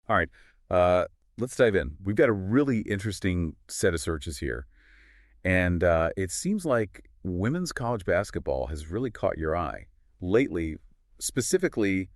All right, let's dive in. We've got a really interesting set of searches here. And it seems like women's college basketball has really caught your eye lately, specifically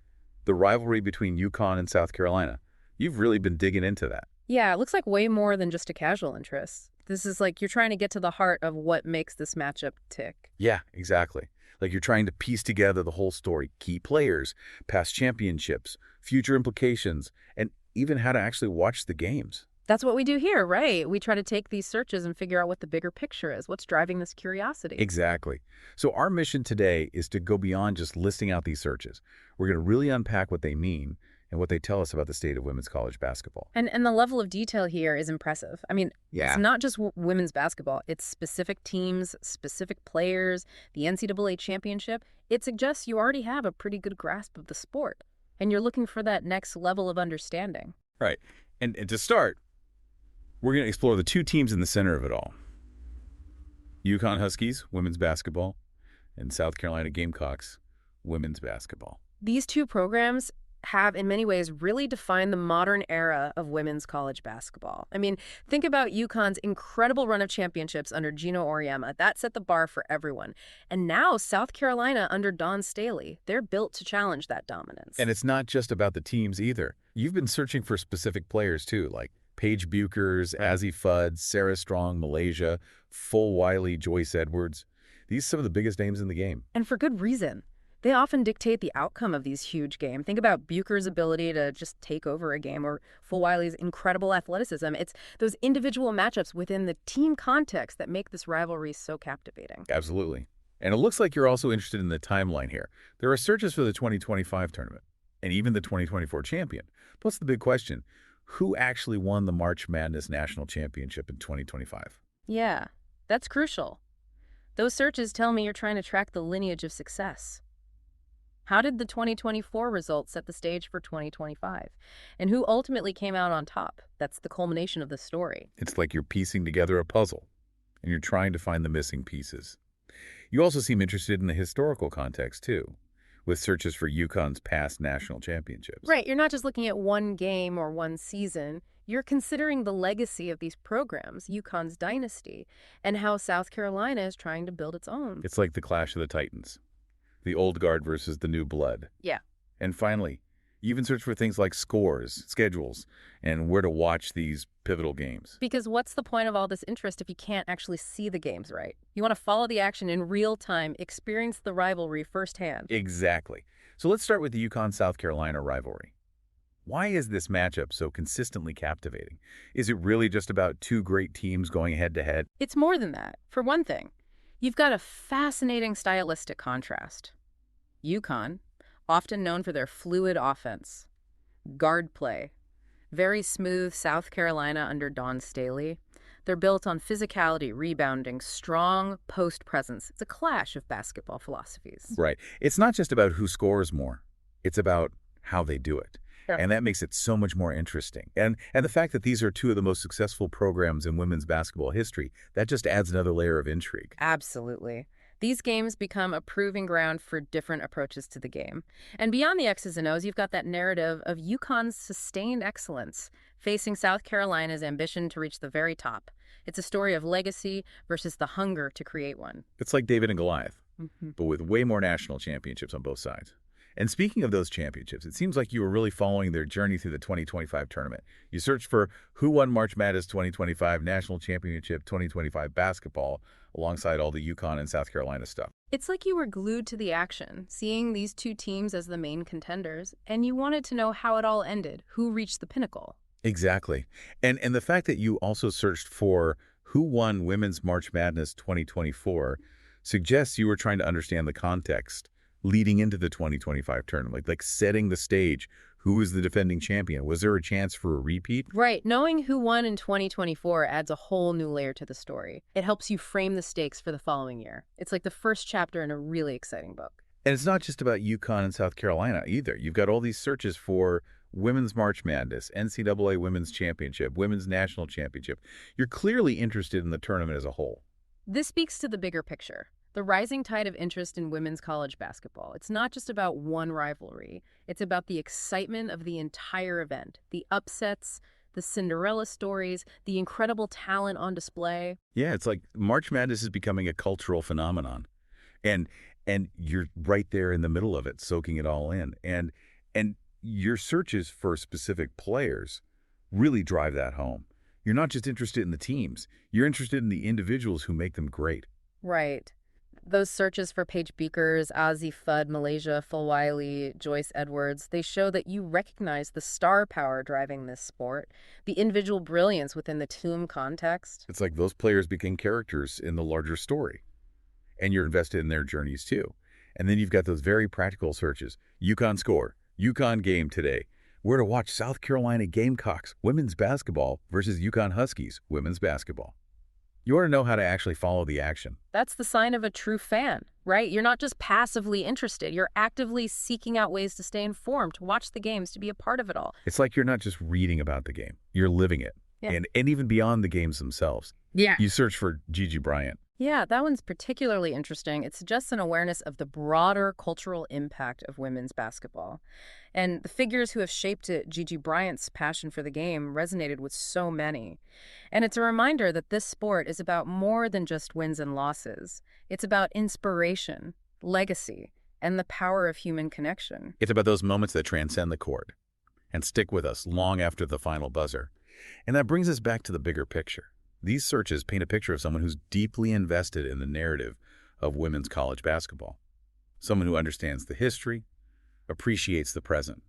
the rivalry between UConn and South Carolina. You've really been digging into that. Yeah, it looks like way more than just a casual interest. This is like you're trying to get to the heart of what makes this matchup tick. Yeah, exactly. Like you're trying to piece together the whole story, key players, past championships, future implications, and even how to actually watch the games. That's what we do here, right? We try to take these searches and figure out what the bigger picture is, what's driving this curiosity. Exactly. So our mission today is to go beyond just listing out these searches. We're going to really unpack what they mean and what they tell us about the state of women's college basketball. And the level of detail here is impressive. I mean, Yeah. it's not just women's basketball. It's specific teams, specific players, the NCAA championship. It suggests you already have a pretty good grasp of the sport, and you're looking for that next level of understanding. Right. And to start, we're going to explore the two teams in the center of it all. UConn Huskies, women's basketball, and South Carolina Gamecocks, women's basketball. These two programs have, in many ways, really defined the modern era of women's college basketball. I mean, think about UConn's incredible run of championships under Gino Auriemma. That set the bar for everyone. And now South Carolina under Dawn Staley. They're built to challenge that dominance. And it's not just about the teams either. You've been searching for specific players too, like Paige Buchers, Azzi Fudd, Sarah Strong, Malaysia, Full Wiley, Joyce Edwards. These are some of the biggest names in the game. And for good reason. They often dictate the outcome of these huge games. Think about Bucher's ability to just take over a game, or Fulwiley's incredible athleticism. It's those individual matchups within the team context that make this rivalry so captivating. Absolutely. And it looks like you're also interested in the timeline here. There are searches for the 2025 tournament and even the 2024 champion. But what's the big question? Who actually won the March Madness National Championship in 2025? Yeah, that's crucial. Those searches tell me you're trying to track the lineage of success. How did the 2024 results set the stage for 2025? And who ultimately came out on top? That's the culmination of the story. It's like you're piecing together a puzzle, and you're trying to find the missing pieces. You also seem interested in the historical context, too, with searches for UConn's past national championships. Right, you're not just looking at one game or one season. You're considering the legacy of these programs, UConn's dynasty, and how South Carolina is trying to build its own. It's like the clash of the titans, the old guard versus the new blood. Yeah. And finally, you even search for things like scores, schedules, and where to watch these pivotal games. Because what's the point of all this interest if you can't actually see the games right? You want to follow the action in real time, experience the rivalry firsthand. Exactly. So let's start with the UConn-South Carolina rivalry. Why is this matchup so consistently captivating? Is it really just about two great teams going head-to-head? It's more than that. For one thing, you've got a fascinating stylistic contrast. UConn, often known for their fluid offense, guard play, very smooth South Carolina under Dawn Staley. They're built on physicality, rebounding, strong post presence. It's a clash of basketball philosophies. Right. It's not just about who scores more. It's about how they do it. Yeah. And that makes it so much more interesting. And the fact that these are two of the most successful programs in women's basketball history, that just adds another layer of intrigue. Absolutely. These games become a proving ground for different approaches to the game. And beyond the X's and O's, you've got that narrative of UConn's sustained excellence facing South Carolina's ambition to reach the very top. It's a story of legacy versus the hunger to create one. It's like David and Goliath, Mm-hmm. but with way more national championships on both sides. And speaking of those championships, it seems like you were really following their journey through the 2025 tournament. You searched for who won March Madness 2025 National Championship 2025 basketball alongside all the UConn and South Carolina stuff. It's like you were glued to the action, seeing these two teams as the main contenders, and you wanted to know how it all ended, who reached the pinnacle. Exactly. And the fact that you also searched for who won Women's March Madness 2024 suggests you were trying to understand the context leading into the 2025 tournament, like setting the stage. Who was the defending champion? Was there a chance for a repeat? Right. Knowing who won in 2024 adds a whole new layer to the story. It helps you frame the stakes for the following year. It's like the first chapter in a really exciting book. And it's not just about UConn and South Carolina either. You've got all these searches for Women's March Madness, NCAA Women's Championship, Women's National Championship. You're clearly interested in the tournament as a whole. This speaks to the bigger picture. The rising tide of interest in women's college basketball. It's not just about one rivalry. It's about the excitement of the entire event, the upsets, the Cinderella stories, the incredible talent on display. Yeah, it's like March Madness is becoming a cultural phenomenon. And and you're right there in the middle of it, soaking it all in. And your searches for specific players really drive that home. You're not just interested in the teams. You're interested in the individuals who make them great. Right. Those searches for Paige Beakers, Ozzy Fudd, Malaysia, Fulwiley, Joyce Edwards, they show that you recognize the star power driving this sport, the individual brilliance within the team context. It's like those players became characters in the larger story. And you're invested in their journeys too. And then you've got those very practical searches. UConn score, UConn game today. Where to watch South Carolina Gamecocks women's basketball versus UConn Huskies women's basketball. You want to know how to actually follow the action. That's the sign of a true fan, right? You're not just passively interested. You're actively seeking out ways to stay informed, to watch the games, to be a part of it all. It's like you're not just reading about the game. You're living it. Yeah. And even beyond the games themselves. Yeah. You search for Gigi Bryant. Yeah, that one's particularly interesting. It suggests an awareness of the broader cultural impact of women's basketball. And the figures who have shaped it, Gigi Bryant's passion for the game, resonated with so many. And it's a reminder that this sport is about more than just wins and losses. It's about inspiration, legacy, and the power of human connection. It's about those moments that transcend the court and stick with us long after the final buzzer. And that brings us back to the bigger picture. These searches paint a picture of someone who's deeply invested in the narrative of women's college basketball. Someone who understands the history, appreciates the present,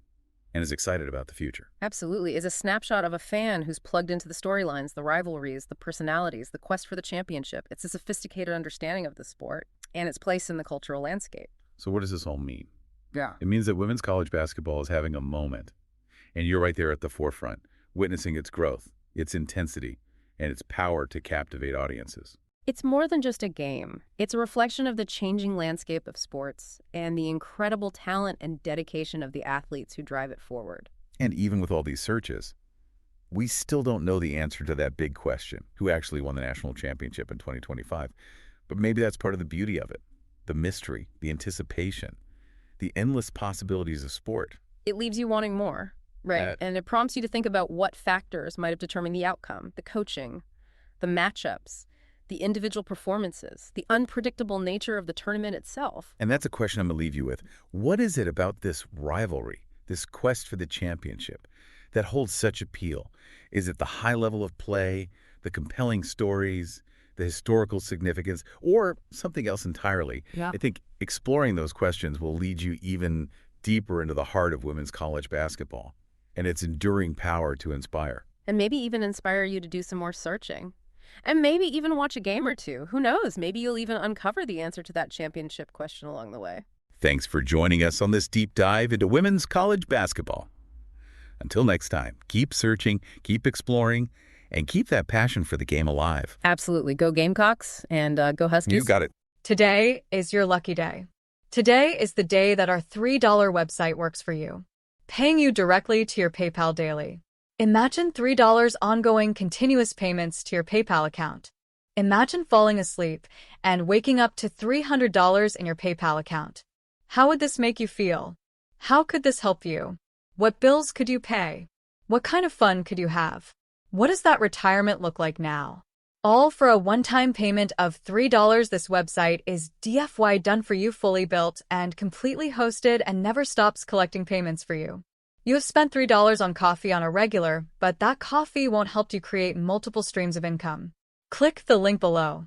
and is excited about the future. Absolutely. Is a snapshot of a fan who's plugged into the storylines, the rivalries, the personalities, the quest for the championship. It's a sophisticated understanding of the sport and its place in the cultural landscape. So what does this all mean? Yeah. It means that women's college basketball is having a moment, and you're right there at the forefront, witnessing its growth, its intensity, and its power to captivate audiences. It's more than just a game. It's a reflection of the changing landscape of sports and the incredible talent and dedication of the athletes who drive it forward. And even with all these searches, we still don't know the answer to that big question, who actually won the national championship in 2025. But maybe that's part of the beauty of it, the mystery, the anticipation, the endless possibilities of sport. It leaves you wanting more, right? And it prompts you to think about what factors might have determined the outcome, the coaching, the matchups, the individual performances, the unpredictable nature of the tournament itself. And that's a question I'm going to leave you with. What is it about this rivalry, this quest for the championship, that holds such appeal? Is it the high level of play, the compelling stories, the historical significance, or something else entirely? Yeah. I think exploring those questions will lead you even deeper into the heart of women's college basketball and its enduring power to inspire. And maybe even inspire you to do some more searching. And maybe even watch a game or two. Who knows? Maybe you'll even uncover the answer to that championship question along the way. Thanks for joining us on this deep dive into women's college basketball. Until next time, keep searching, keep exploring, and keep that passion for the game alive. Absolutely. Go Gamecocks and go Huskies. You got it. Today is your lucky day. Today is the day that our $3 website works for you, paying you directly to your PayPal daily. Imagine $3 ongoing continuous payments to your PayPal account. Imagine falling asleep and waking up to $300 in your PayPal account. How would this make you feel? How could this help you? What bills could you pay? What kind of fun could you have? What does that retirement look like now? All for a one-time payment of $3. This website is DFY done for you, fully built and completely hosted, and never stops collecting payments for you. You have spent $3 on coffee on a regular, but that coffee won't help you create multiple streams of income. Click the link below.